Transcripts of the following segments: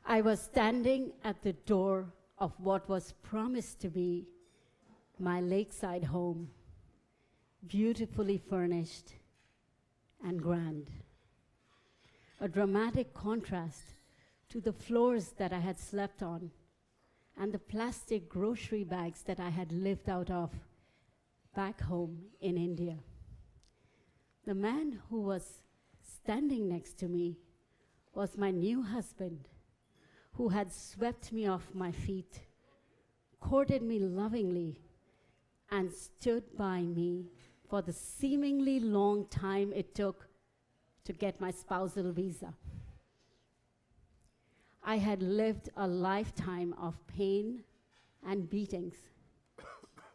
I was standing at the door of what was promised to be my lakeside home, beautifully furnished and grand. A dramatic contrast to the floors that I had slept on and the plastic grocery bags that I had lived out of back home in India. The man who was standing next to me was my new husband, who had swept me off my feet, courted me lovingly, and stood by me for the seemingly long time it took to get my spousal visa. I had lived a lifetime of pain and beatings,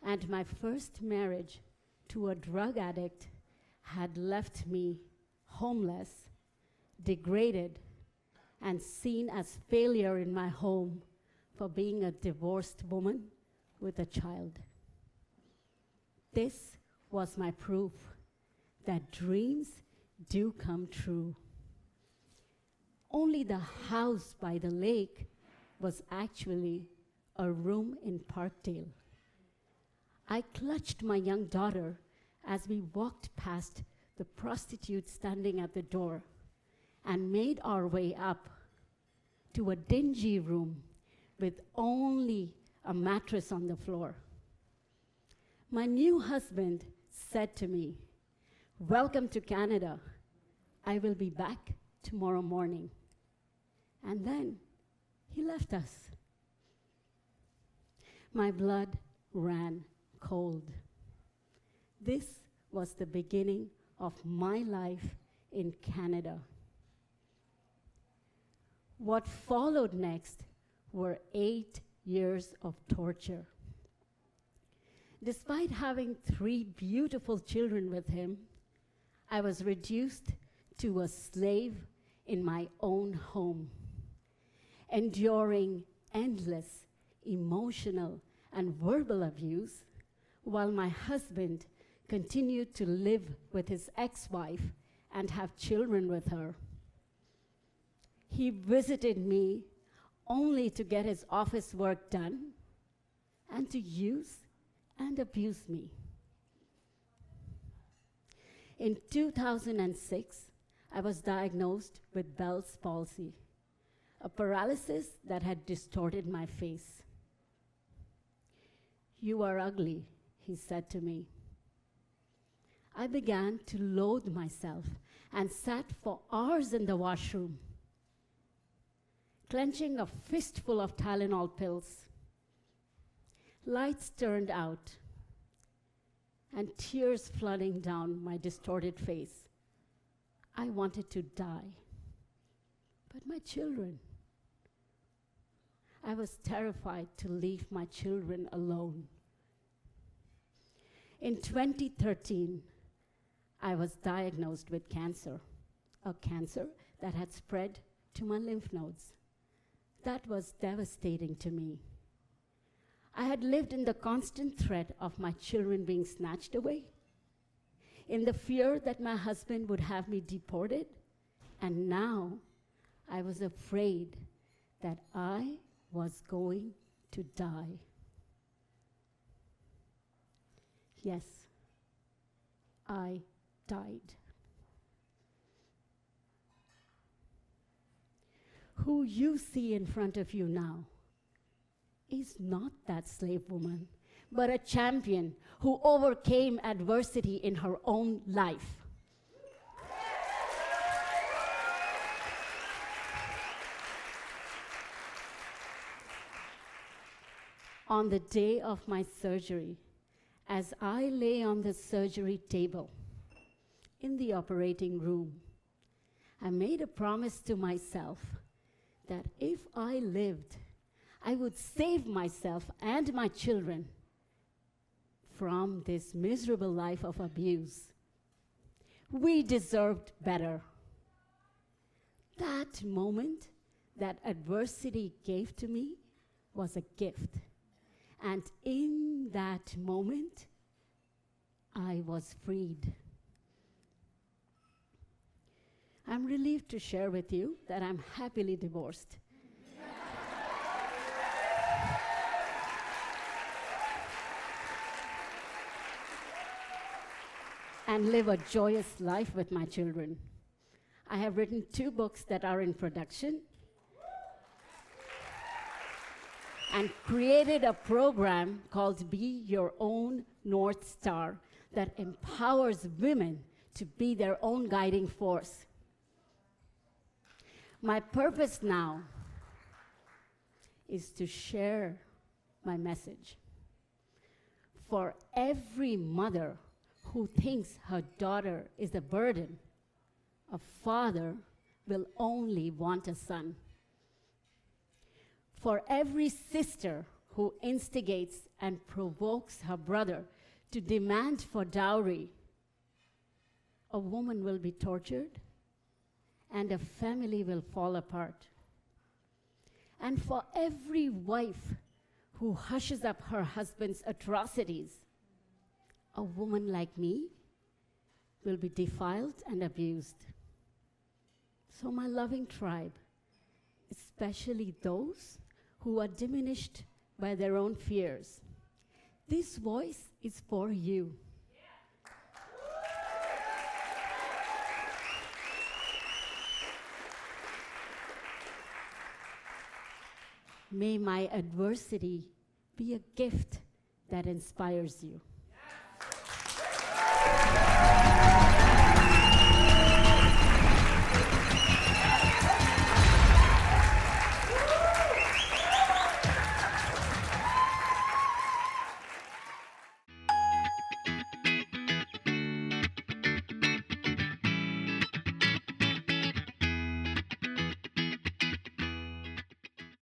and my first marriage to a drug addict had left me homeless, degraded, and seen as failure in my home for being a divorced woman with a child. This was my proof that dreams do come true. Only the house by the lake was actually a room in Parkdale. I clutched my young daughter as we walked past the prostitute standing at the door and made our way up to a dingy room with only a mattress on the floor. My new husband said to me, "Welcome to Canada. I will be back tomorrow morning." And then he left us. My blood ran cold. This was the beginning of my life in Canada. What followed next were 8 years of torture. Despite having 3 beautiful children with him, I was reduced to a slave in my own home, enduring endless emotional and verbal abuse while my husband continued to live with his ex-wife and have children with her. He visited me only to get his office work done and to use and abuse me. In 2006, I was diagnosed with Bell's palsy, a paralysis that had distorted my face. "You are ugly," he said to me. I began to loathe myself and sat for hours in the washroom, clenching a fistful of Tylenol pills. Lights turned out, and tears flooding down my distorted face. I wanted to die. But my children, I was terrified to leave my children alone. In 2013, I was diagnosed with cancer, a cancer that had spread to my lymph nodes. That was devastating to me. I had lived in the constant threat of my children being snatched away, in the fear that my husband would have me deported, and now I was afraid that I was going to die. Yes, I died. Who you see in front of you now is not that slave woman, but a champion who overcame adversity in her own life. On the day of my surgery, as I lay on the surgery table in the operating room, I made a promise to myself that if I lived, I would save myself and my children from this miserable life of abuse. We deserved better. That moment that adversity gave to me was a gift. And in that moment, I was freed. I'm relieved to share with you that I'm happily divorced. and live a joyous life with my children. I have written 2 books that are in production and created a program called Be Your Own North Star that empowers women to be their own guiding force. My purpose now is to share my message. For every mother who thinks her daughter is a burden, a father will only want a son. For every sister who instigates and provokes her brother to demand for dowry, a woman will be tortured and a family will fall apart. And for every wife who hushes up her husband's atrocities, a woman like me will be defiled and abused. So my loving tribe, especially those who are diminished by their own fears, this voice is for you. May my adversity be a gift that inspires you.